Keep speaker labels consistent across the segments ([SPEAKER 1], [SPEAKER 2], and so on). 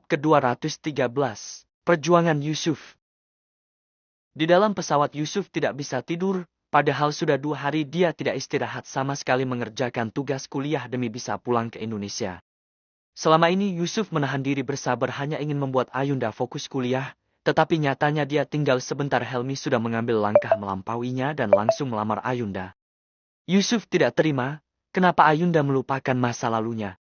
[SPEAKER 1] Bab ke-213, Perjuangan Yusuf. Di dalam pesawat Yusuf tidak bisa tidur, padahal sudah 2 hari dia tidak istirahat sama sekali mengerjakan tugas kuliah demi bisa pulang ke Indonesia. Selama ini Yusuf menahan diri bersabar hanya ingin membuat Ayunda fokus kuliah, tetapi nyatanya dia tinggal sebentar Helmi sudah mengambil langkah melampauinya dan langsung melamar Ayunda. Yusuf tidak terima, kenapa Ayunda melupakan masa lalunya.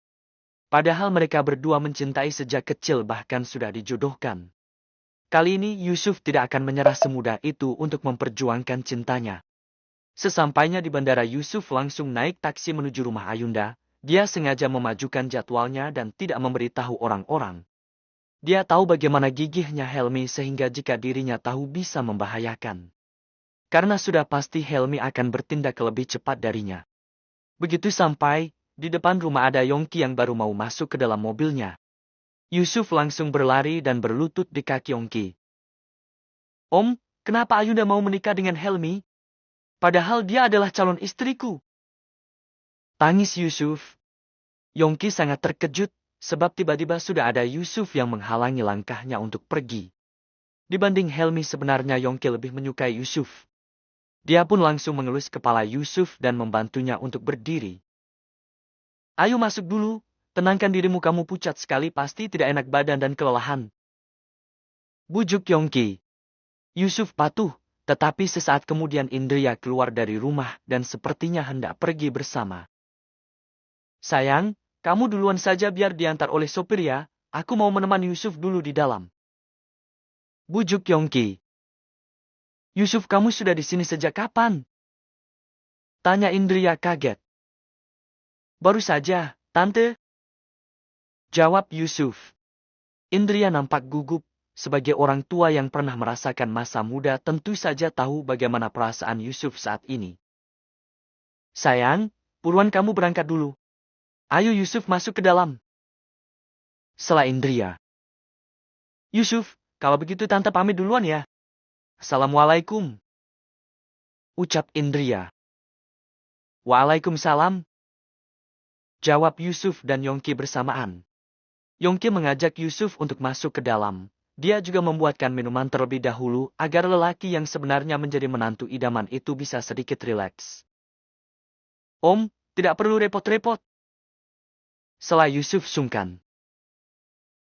[SPEAKER 1] Padahal mereka berdua mencintai sejak kecil bahkan sudah dijodohkan. Kali ini Yusuf tidak akan menyerah semudah itu untuk memperjuangkan cintanya. Sesampainya di bandara Yusuf langsung naik taksi menuju rumah Ayunda. Dia sengaja memajukan jadwalnya dan tidak memberitahu orang-orang. Dia tahu bagaimana gigihnya Helmi sehingga jika dirinya tahu bisa membahayakan. Karena sudah pasti Helmi akan bertindak lebih cepat darinya. Begitu sampai, di depan rumah ada Yongki yang baru mau masuk ke dalam mobilnya. Yusuf langsung berlari dan berlutut di kaki Yongki. Om, kenapa Ayunda mau menikah dengan Helmi? Padahal dia adalah calon istriku. Tangis Yusuf. Yongki sangat terkejut, sebab tiba-tiba sudah ada Yusuf yang menghalangi langkahnya untuk pergi. Dibanding Helmi sebenarnya Yongki lebih menyukai Yusuf. Dia pun langsung mengelus kepala Yusuf dan membantunya untuk berdiri. Ayo masuk dulu, tenangkan dirimu kamu pucat sekali pasti tidak enak badan dan kelelahan. Bujuk Yongki. Yusuf patuh, tetapi sesaat kemudian Indriya keluar dari rumah dan sepertinya hendak pergi bersama. Sayang, kamu duluan saja biar diantar oleh sopir ya, aku mau menemani Yusuf dulu di dalam. Bujuk Yongki. Yusuf kamu sudah di sini sejak kapan? Tanya Indriya kaget. Baru saja, Tante. Jawab Yusuf. Indriya nampak gugup, sebagai orang tua yang pernah merasakan masa muda tentu saja tahu bagaimana perasaan Yusuf saat ini. Sayang, buruan kamu berangkat dulu. Ayo Yusuf masuk ke dalam. Sela Indriya. Yusuf, kalau begitu Tante pamit duluan ya. Assalamualaikum. Ucap Indriya. Waalaikumsalam. Jawab Yusuf dan Yongki bersamaan. Yongki mengajak Yusuf untuk masuk ke dalam. Dia juga membuatkan minuman terlebih dahulu agar lelaki yang sebenarnya menjadi menantu idaman itu bisa sedikit rileks. Om, tidak perlu repot-repot. Sela Yusuf sungkan.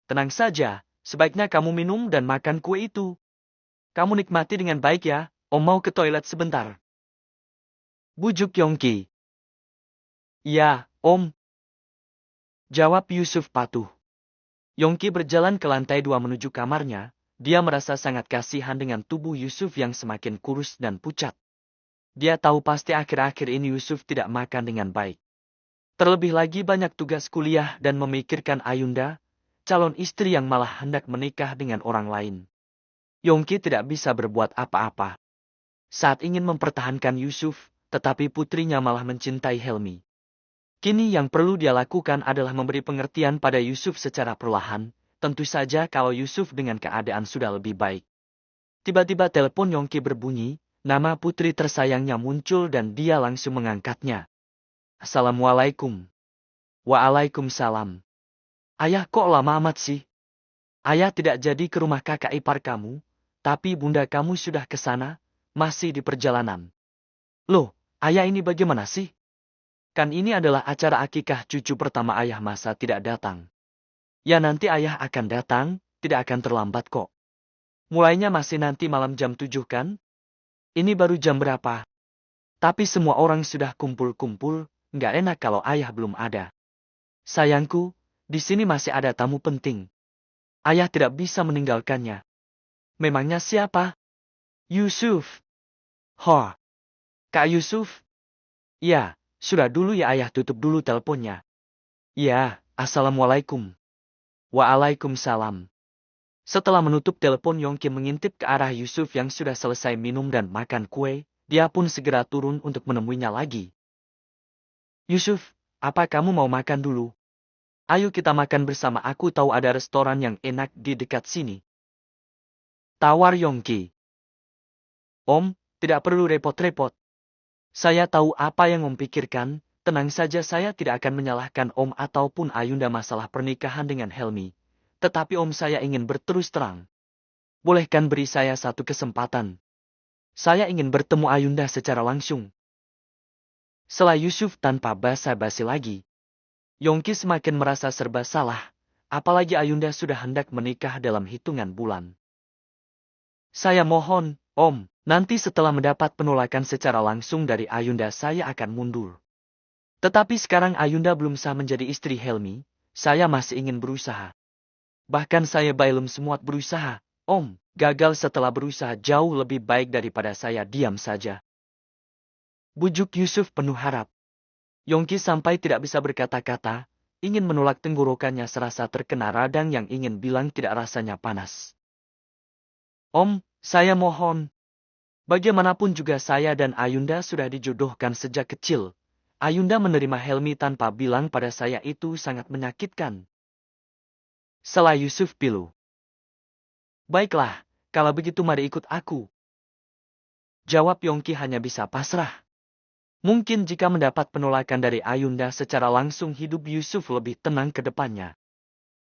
[SPEAKER 1] Tenang saja, sebaiknya kamu minum dan makan kue itu. Kamu nikmati dengan baik ya, Om mau ke toilet sebentar. Bujuk Yongki. Ya, Om. Jawab Yusuf patuh. Yongki berjalan ke lantai 2 menuju kamarnya. Dia merasa sangat kasihan dengan tubuh Yusuf yang semakin kurus dan pucat. Dia tahu pasti akhir-akhir ini Yusuf tidak makan dengan baik. Terlebih lagi banyak tugas kuliah dan memikirkan Ayunda, calon istri yang malah hendak menikah dengan orang lain. Yongki tidak bisa berbuat apa-apa. Saat ingin mempertahankan Yusuf, tetapi putrinya malah mencintai Helmi. Kini yang perlu dia lakukan adalah memberi pengertian pada Yusuf secara perlahan, tentu saja kalau Yusuf dengan keadaan sudah lebih baik. Tiba-tiba telepon Yongki berbunyi, nama putri tersayangnya muncul dan dia langsung mengangkatnya. Assalamualaikum. Waalaikumsalam. Ayah kok lama amat sih? Ayah tidak jadi ke rumah kakak ipar kamu, tapi bunda kamu sudah ke sana, masih di perjalanan. Loh, ayah ini bagaimana sih? Kan ini adalah acara akikah cucu pertama ayah masa tidak datang. Ya nanti ayah akan datang, tidak akan terlambat kok. Mulainya masih nanti malam jam 7 kan? Ini baru jam berapa? Tapi semua orang sudah kumpul-kumpul, nggak enak kalau ayah belum ada. Sayangku, di sini masih ada tamu penting. Ayah tidak bisa meninggalkannya. Memangnya siapa? Yusuf. Ho. Kak Yusuf? Ya. Sudah dulu ya ayah tutup dulu teleponnya. Ya, assalamualaikum. Waalaikumsalam. Setelah menutup telepon Yongki mengintip ke arah Yusuf yang sudah selesai minum dan makan kue, dia pun segera turun untuk menemuinya lagi. Yusuf, apa kamu mau makan dulu? Ayo kita makan bersama aku tahu ada restoran yang enak di dekat sini. Tawar Yongki. Om, tidak perlu repot-repot. Saya tahu apa yang Om pikirkan, tenang saja saya tidak akan menyalahkan Om ataupun Ayunda masalah pernikahan dengan Helmi. Tetapi Om, saya ingin berterus terang. Bolehkan beri saya satu kesempatan? Saya ingin bertemu Ayunda secara langsung. Setelah Yusuf tanpa basa-basi lagi, Yongki semakin merasa serba salah, apalagi Ayunda sudah hendak menikah dalam hitungan bulan. Saya mohon, Om, nanti setelah mendapat penolakan secara langsung dari Ayunda saya akan mundur. Tetapi sekarang Ayunda belum sah menjadi istri Helmi, saya masih ingin berusaha. Bahkan saya belum semua berusaha, Om, gagal setelah berusaha jauh lebih baik daripada saya diam saja. Bujuk Yusuf penuh harap. Yongki sampai tidak bisa berkata-kata, ingin menolak, tenggorokannya serasa terkena radang yang ingin bilang tidak, rasanya panas. Om, saya mohon. Bagaimanapun juga saya dan Ayunda sudah dijodohkan sejak kecil. Ayunda menerima Helmi tanpa bilang pada saya itu sangat menyakitkan. Setelah Yusuf pilu. Baiklah, kalau begitu mari ikut aku. Jawab Yongki hanya bisa pasrah. Mungkin jika mendapat penolakan dari Ayunda secara langsung, hidup Yusuf lebih tenang ke depannya.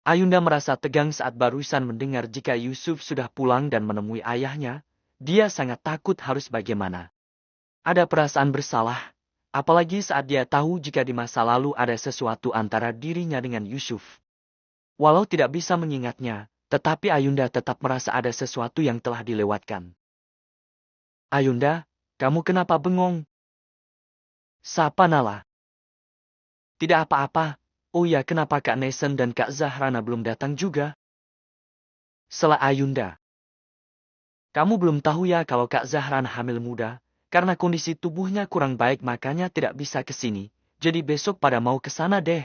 [SPEAKER 1] Ayunda merasa tegang saat barusan mendengar jika Yusuf sudah pulang dan menemui ayahnya. Dia sangat takut harus bagaimana. Ada perasaan bersalah, apalagi saat dia tahu jika di masa lalu ada sesuatu antara dirinya dengan Yusuf. Walau tidak bisa mengingatnya, tetapi Ayunda tetap merasa ada sesuatu yang telah dilewatkan. Ayunda, kamu kenapa bengong? Sapa Nala. Tidak apa-apa. Oh ya, kenapa Kak Nesen dan Kak Zahrana belum datang juga? Setelah Ayunda. Kamu belum tahu ya kalau Kak Zahrana hamil muda, karena kondisi tubuhnya kurang baik makanya tidak bisa ke sini, jadi besok pada mau ke sana deh.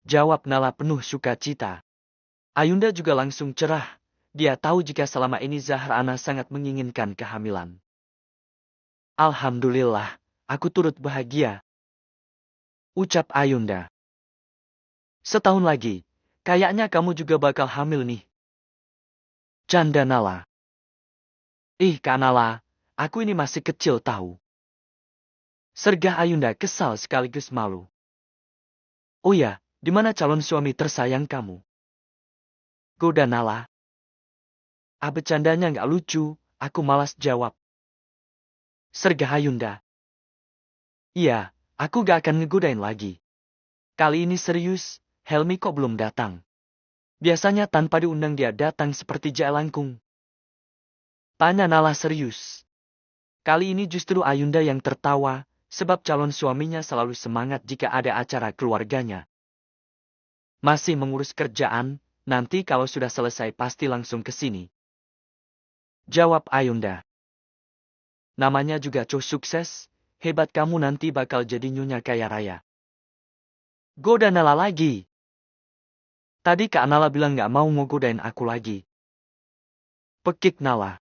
[SPEAKER 1] Jawab Nala penuh sukacita. Ayunda juga langsung cerah. Dia tahu jika selama ini Zahrana sangat menginginkan kehamilan. Alhamdulillah, aku turut bahagia. Ucap Ayunda. Setahun lagi, kayaknya kamu juga bakal hamil nih. Canda Nala. Ih Kak Nala, aku ini masih kecil tahu. Sergah Ayunda kesal sekaligus malu. Oh ya, di mana calon suami tersayang kamu? Goda Nala. Ah, bercandanya nggak lucu, aku malas jawab. Sergah Ayunda. Iya, aku gak akan ngegodain lagi. Kali ini serius, Helmi kok belum datang? Biasanya tanpa diundang dia datang seperti jalangkung. Tanya Nala serius. Kali ini justru Ayunda yang tertawa, sebab calon suaminya selalu semangat jika ada acara keluarganya. Masih mengurus kerjaan, nanti kalau sudah selesai pasti langsung ke sini. Jawab Ayunda. Namanya juga cowok sukses, hebat, kamu nanti bakal jadi nyonya kaya raya. Goda Nala lagi. Tadi Kak Nala bilang gak mau ngogodain aku lagi. Pekik Nala.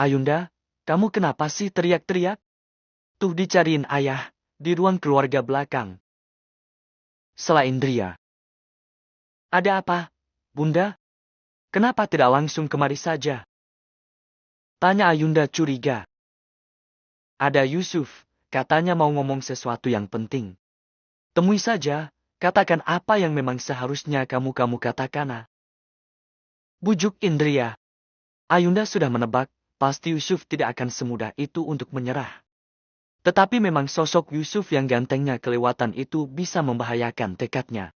[SPEAKER 1] Ayunda, kamu kenapa sih teriak-teriak? Tuh dicariin ayah, di ruang keluarga belakang. Setelah Indria. Ada apa, Bunda? Kenapa tidak langsung kemari saja? Tanya Ayunda curiga. Ada Yusuf, katanya mau ngomong sesuatu yang penting. Temui saja, katakan apa yang memang seharusnya kamu katakan. Bujuk Indria. Ayunda sudah menebak, pasti Yusuf tidak akan semudah itu untuk menyerah. Tetapi memang sosok Yusuf yang gantengnya kelewatan itu bisa membahayakan tekadnya.